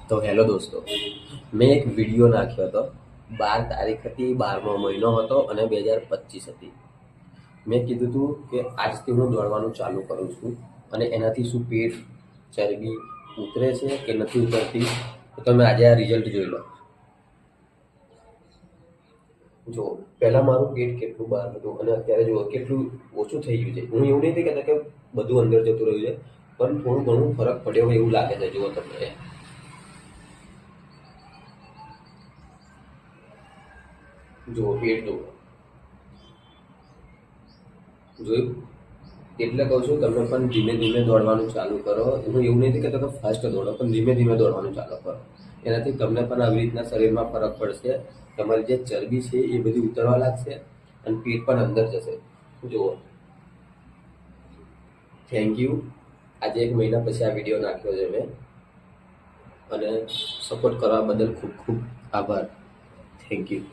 તો હેલો દોસ્તો, મેં એક વિડીયો નાખ્યો હતો. 12 તારીખ હતી, 12મો મહિનો હતો અને 2025 હતી. મેં કીધું હતું કે આજથી હું દોડવાનું ચાલુ કરું છું અને એનાથી શું પેટ ચરબી ઉતરે છે કે નથી ઉતરતી, તો તમે આજે આ રિઝલ્ટ જોઈ લો. જો પહેલાં મારું પેટ કેટલું બહાર હતું અને અત્યારે જુઓ કેટલું ઓછું થઈ ગયું છે. હું એવું નથી કહેતા કે બધું અંદર જતું રહ્યું છે, પણ થોડું ઘણું ફરક પડ્યો હોય એવું લાગે છે. જુઓ તમને, જુઓ પેટ જુઓ, જોયું? એટલે કહું છું તમે પણ ધીમે ધીમે દોડવાનું ચાલુ કરો. હું એવું નથી કહેતો કે ફાસ્ટ દોડો, પણ ધીમે ધીમે દોડવાનું ચાલુ કરો. એનાથી તમને પણ આવી રીતના શરીરમાં ફરક પડશે. તમારી જે ચરબી છે એ બધી ઉતરવા લાગશે અને પેટ પણ અંદર જશે. જુઓ, થેન્ક યુ. આજે 1 મહિના પછી આ વિડીયો નાખ્યો છે મેં, અને સપોર્ટ કરવા બદલ ખૂબ ખૂબ આભાર. Thank you.